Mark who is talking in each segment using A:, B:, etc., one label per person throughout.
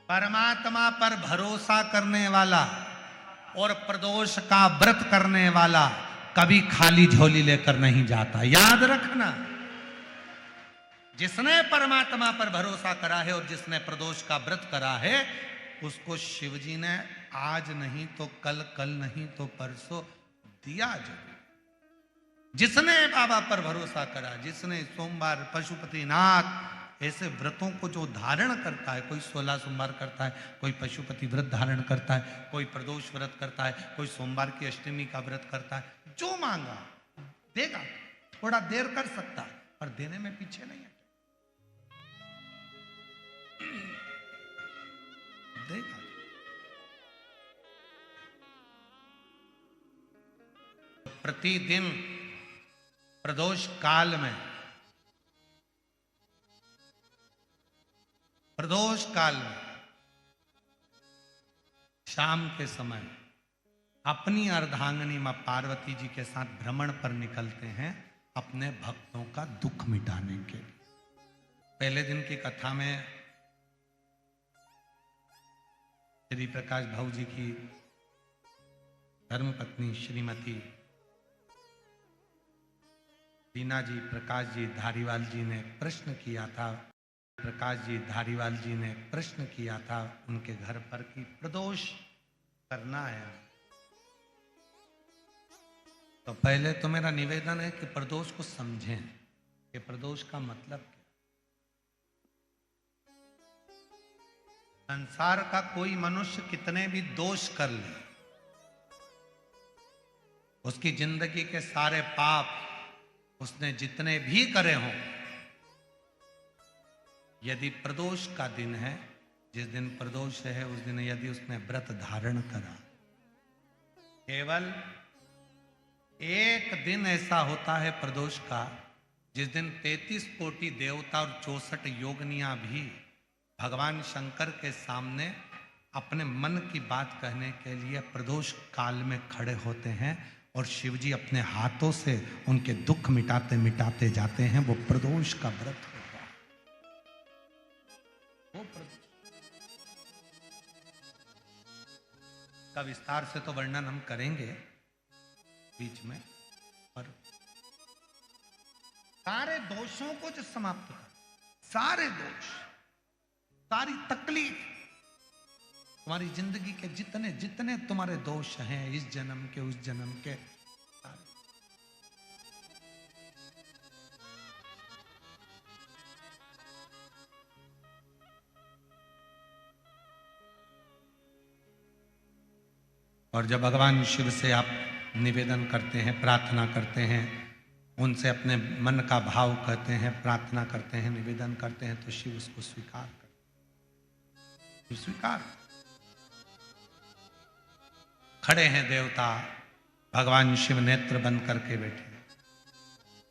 A: परमात्मा पर भरोसा करने वाला और प्रदोष का व्रत करने वाला कभी खाली झोली लेकर नहीं जाता, याद रखना। जिसने परमात्मा पर भरोसा करा है और जिसने प्रदोष का व्रत करा है, उसको शिवजी ने आज नहीं तो कल, कल नहीं तो परसों दिया जरूर। जिसने बाबा पर भरोसा करा, जिसने सोमवार, पशुपतिनाथ ऐसे व्रतों को जो धारण करता है, कोई 16 सोमवार करता है, कोई पशुपति व्रत धारण करता है, कोई प्रदोष व्रत करता है, कोई सोमवार की अष्टमी का व्रत करता है, जो मांगा देगा। थोड़ा देर कर सकता है पर देने में पीछे नहीं है, देगा। प्रतिदिन प्रदोष काल में, प्रदोष काल में शाम के समय अपनी अर्धांगिनी मां पार्वती जी के साथ भ्रमण पर निकलते हैं अपने भक्तों का दुख मिटाने के लिए। पहले दिन की कथा में श्री प्रकाश भाऊ जी की धर्मपत्नी श्रीमती दीना जी प्रकाश जी धारीवाल जी ने प्रश्न किया था, प्रकाश जी धारीवाल जी ने प्रश्न किया था उनके घर पर कि प्रदोष करना है, तो पहले तो मेरा निवेदन है कि प्रदोष को समझें कि प्रदोष का मतलब क्या। संसार का कोई मनुष्य कितने भी दोष कर ले, उसकी जिंदगी के सारे पाप उसने जितने भी करे हों, यदि प्रदोष का दिन है, जिस दिन प्रदोष है उस दिन यदि उसने व्रत धारण करा, केवल एक दिन ऐसा होता है प्रदोष का जिस दिन 33 कोटि देवता और 64 योगनियां भी भगवान शंकर के सामने अपने मन की बात कहने के लिए प्रदोष काल में खड़े होते हैं और शिवजी अपने हाथों से उनके दुख मिटाते मिटाते जाते हैं। वो प्रदोष का व्रत होता है। वो का विस्तार से तो वर्णन हम करेंगे बीच में, पर सारे दोषों को जो समाप्त कर, सारे दोष, सारी तकलीफ, तुम्हारी जिंदगी के जितने जितने तुम्हारे दोष हैं, इस जन्म के उस जन्म के, और जब भगवान शिव से आप निवेदन करते हैं, प्रार्थना करते हैं, उनसे अपने मन का भाव कहते हैं, प्रार्थना करते हैं, निवेदन करते हैं, तो शिव उसको स्वीकार करते, स्वीकार। खड़े हैं देवता, भगवान शिव नेत्र बंद करके बैठे,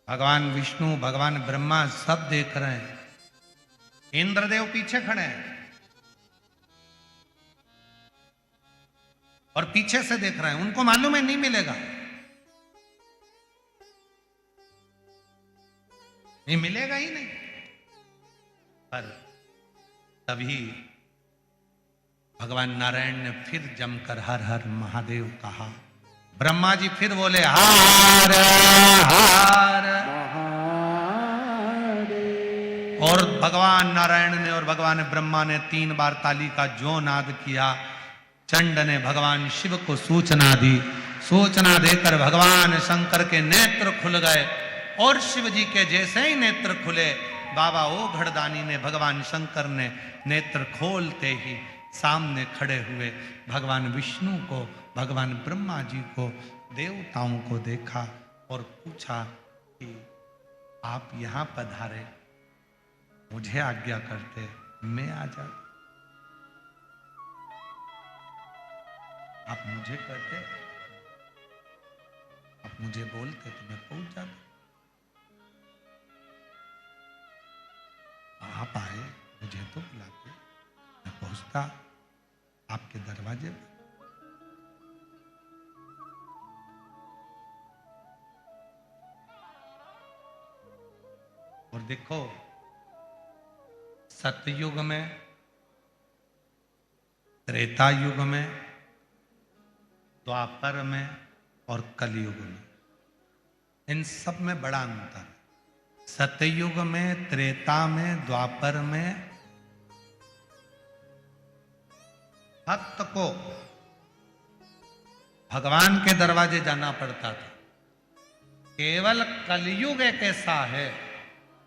A: भगवान विष्णु, भगवान ब्रह्मा सब देख रहे हैं, इंद्रदेव पीछे खड़े हैं और पीछे से देख रहे हैं। उनको मालूम है नहीं मिलेगा, नहीं मिलेगा ही नहीं, पर तभी भगवान नारायण ने फिर जमकर हर हर महादेव कहा। ब्रह्मा जी फिर बोले हर हर, और भगवान नारायण ने और भगवान ब्रह्मा ने 3 बार ताली का जो नाद किया। चंड ने भगवान शिव को सूचना दी, सूचना देकर भगवान शंकर के नेत्र खुल गए, और शिव जी के जैसे ही नेत्र खुले, बाबा ओ घड़दानी ने, भगवान शंकर ने नेत्र खोलते ही सामने खड़े हुए भगवान विष्णु को, भगवान ब्रह्मा जी को, देवताओं को देखा और पूछा कि आप यहां पधारे, मुझे आज्ञा करते मैं आ जाता, आप मुझे कहते, आप मुझे बोलते तो मैं पहुंच जाता। आप आए, मुझे तो बुलाते, मैं पहुंचता आपके दरवाजे पर। और देखो, सतयुग में त्रेता युग में, द्वापर में और कलयुग में। इन सब में बड़ा अंतर है। सतयुग में, त्रेता में, द्वापर में भक्त को भगवान के दरवाजे जाना पड़ता था। केवल कलयुग एक ऐसा है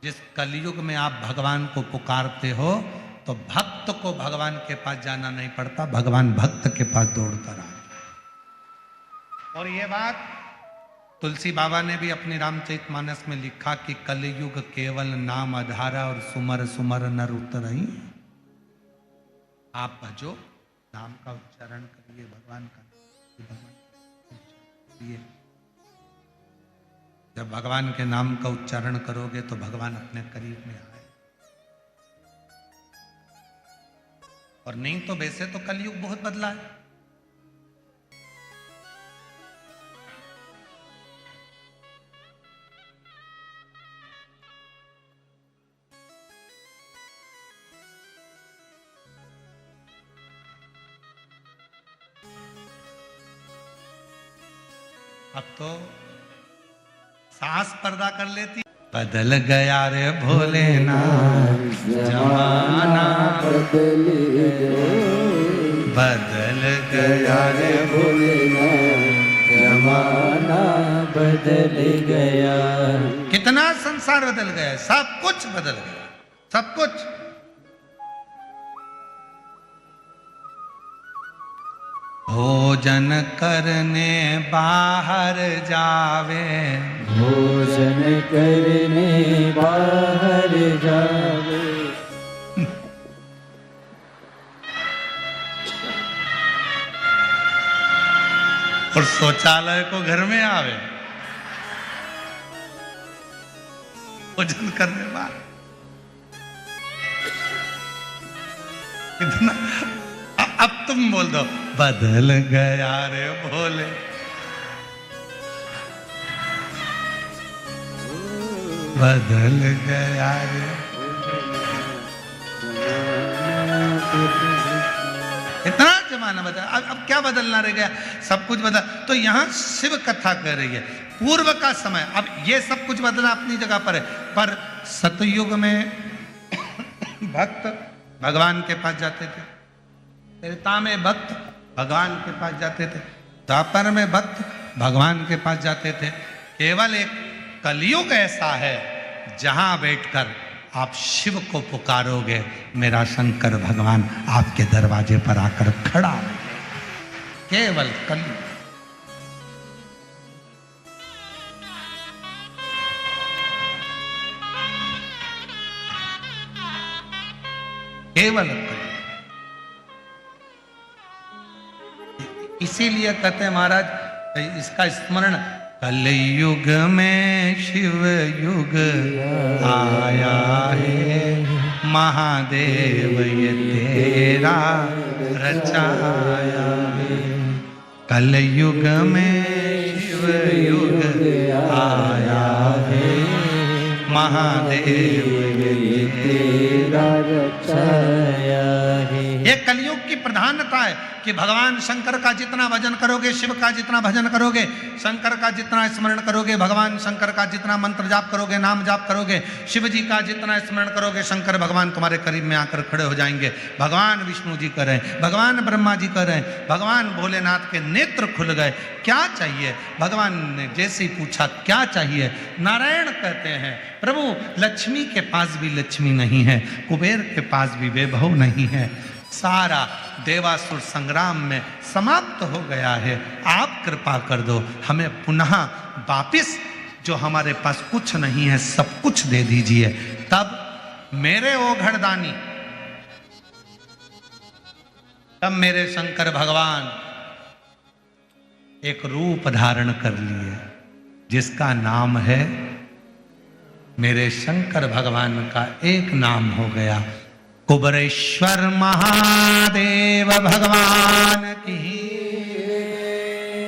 A: जिस कलयुग में आप भगवान को पुकारते हो तो भक्त को भगवान के पास जाना नहीं पड़ता, भगवान भक्त के पास दौड़कर आता। और ये बात तुलसी बाबा ने भी अपनी रामचरितमानस में लिखा कि कलयुग केवल नाम आधारा और सुमर सुमर नर उतरई। आप भजो, नाम का उच्चारण करिए, भगवान का करिए। जब भगवान के नाम का उच्चारण करोगे तो भगवान अपने करीब में आए। और नहीं तो वैसे तो कलयुग बहुत बदला है। अब तो सास पर्दा कर लेती। बदल गया रे भोलेनाथ जमाना, बदल गया रे भोलेनाथ जमाना, बदल गया। कितना संसार बदल गया, सब कुछ बदल गया, सब कुछ। भोजन करने बाहर जावे,
B: भोजन करने बाहर जावे,
A: और शौचालय को घर में आवे। भोजन करने बाहर कितना। अब तुम बोल दो, बदल गया रे भोले, बदल गया रे। इतना जमाना बदला, अब क्या बदलना रह गया, सब कुछ बदला। तो यहां शिव कथा कह रही है पूर्व का समय। अब ये सब कुछ बदला अपनी जगह पर है, पर सतयुग में भक्त भगवान के पास जाते थे, त्रेता में भक्त भगवान के पास जाते थे, द्वापर में भक्त भगवान के पास जाते थे। केवल एक कलयुग ऐसा है जहां बैठकर आप शिव को पुकारोगे, मेरा शंकर भगवान आपके दरवाजे पर आकर खड़ा है। केवल कलयुग। केवल कलयुग। इसीलिए कहते हैं महाराज इसका स्मरण, कलयुग में शिव युग आया है, महादेव ये तेरा रचाया है। कलयुग में शिव युग आया है, महादेव ये तेरा रचाया है। ये कलयुग की प्रधानता है कि भगवान शंकर का जितना भजन करोगे, शिव का जितना भजन करोगे, शंकर का जितना स्मरण करोगे, भगवान शंकर का जितना मंत्र जाप करोगे, नाम जाप करोगे, शिव जी का जितना स्मरण करोगे, शंकर भगवान तुम्हारे करीब में आकर खड़े हो जाएंगे। भगवान विष्णु जी कर रहे हैं, भगवान ब्रह्मा जी कर रहे हैं, भगवान भोलेनाथ के नेत्र खुल गए। क्या चाहिए? भगवान ने जैसे ही पूछा क्या चाहिए, नारायण कहते हैं प्रभु लक्ष्मी के पास भी लक्ष्मी नहीं है, कुबेर के पास भी वैभव नहीं है, सारा देवासुर संग्राम में समाप्त हो गया है। आप कृपा कर दो, हमें पुनः वापिस जो हमारे पास कुछ नहीं है सब कुछ दे दीजिए। तब मेरे ओघड़दानी, तब मेरे शंकर भगवान एक रूप धारण कर लिए जिसका नाम है, मेरे शंकर भगवान का एक नाम हो गया, कुबरेश्वर महादेव भगवान की।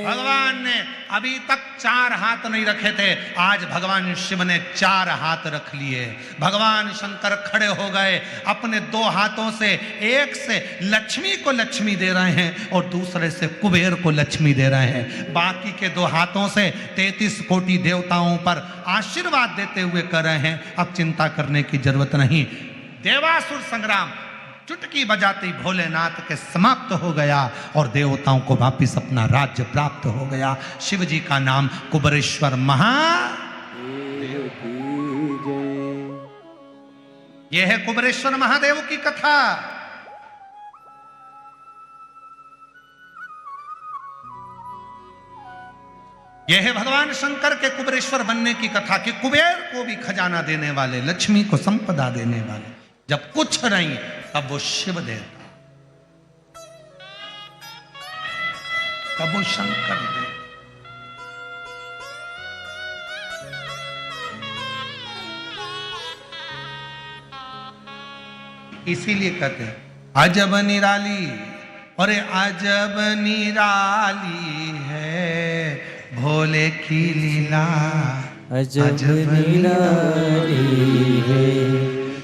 A: भगवान ने अभी तक 4 हाथ नहीं रखे थे, आज भगवान शिव ने 4 हाथ रख लिए। भगवान शंकर खड़े हो गए, अपने 2 हाथों से, एक से लक्ष्मी को लक्ष्मी दे रहे हैं और दूसरे से कुबेर को लक्ष्मी दे रहे हैं। बाकी के 2 हाथों से 33 कोटि देवताओं पर आशीर्वाद देते हुए कर रहे हैं। अब चिंता करने की जरूरत नहीं। देवासुर संग्राम चुटकी बजाते ही भोलेनाथ के समाप्त हो गया और देवताओं को वापिस अपना राज्य प्राप्त हो गया। शिव जी का नाम कुबेरेश्वर महादेव की जय। यह है कुबेरेश्वर महादेव की कथा। यह है भगवान शंकर के कुबेरेश्वर बनने की कथा कि कुबेर को भी खजाना देने वाले, लक्ष्मी को संपदा देने वाले, जब कुछ नहीं तब वो शिव देता, तब वो शंकर देता। इसीलिए कहते हैं अजब निराली, अरे अजब निराली है भोले की लीला,
B: अजब निराली है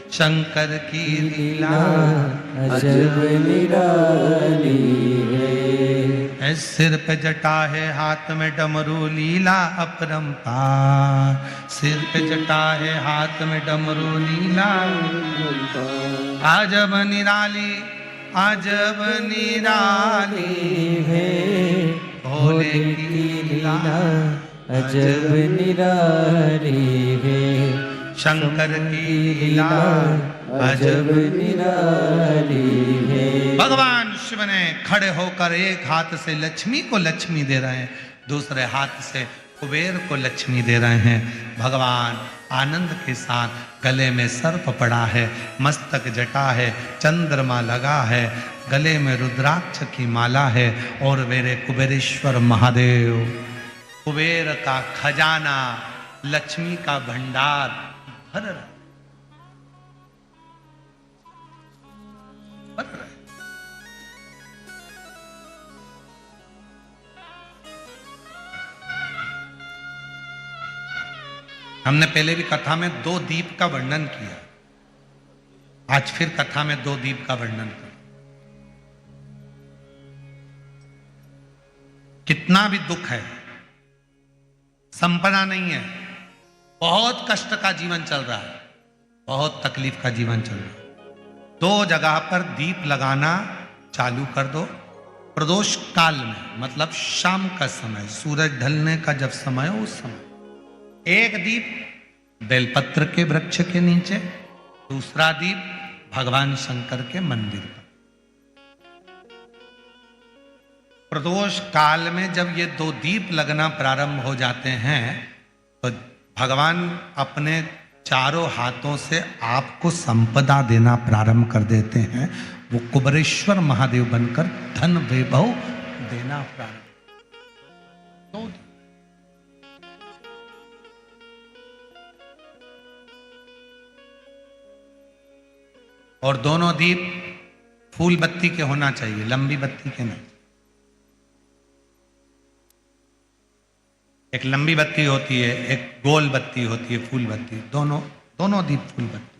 A: शंकर की लीला,
B: अजब निराली है।
A: सिर पे जटा है हाथ में डमरू लीला अपरंपार, सिर पे जटा है हाथ में डमरू लीला। अजब निराली, अजब निराली
B: है
A: भोले की लीला,
B: अजब निराली है
A: शंकर की लीला,
B: अजब निराली है।
A: भगवान शिव ने खड़े होकर एक हाथ से लक्ष्मी को लक्ष्मी दे रहे हैं, दूसरे हाथ से कुबेर को लक्ष्मी दे रहे हैं। भगवान आनंद के साथ गले में सर्प पड़ा है, मस्तक जटा है, चंद्रमा लगा है, गले में रुद्राक्ष की माला है और मेरे कुबेरेश्वर महादेव, कुबेर का खजाना, लक्ष्मी का भंडार भर रहा है। हमने पहले भी कथा में 2 दीप का वर्णन किया, आज फिर कथा में 2 दीप का वर्णन कर। कितना भी दुख है, संपदा नहीं है, बहुत कष्ट का जीवन चल रहा है, बहुत तकलीफ का जीवन चल रहा है, 2 जगह पर दीप लगाना चालू कर दो। प्रदोष काल में, मतलब शाम का समय, सूरज ढलने का जब समय हो, उस समय एक दीप बेलपत्र के वृक्ष के नीचे, दूसरा दीप भगवान शंकर के मंदिर पर। प्रदोष काल में जब ये 2 दीप लगना प्रारंभ हो जाते हैं तो भगवान अपने चारों हाथों से आपको संपदा देना प्रारंभ कर देते हैं। वो कुबेरेश्वर महादेव बनकर धन वैभव देना प्रारंभ। और दोनों दीप फूल बत्ती के होना चाहिए, लंबी बत्ती के नहीं। एक लंबी बत्ती होती है, एक गोल बत्ती होती है, फूल बत्ती, दोनों दीप फूल बत्ती।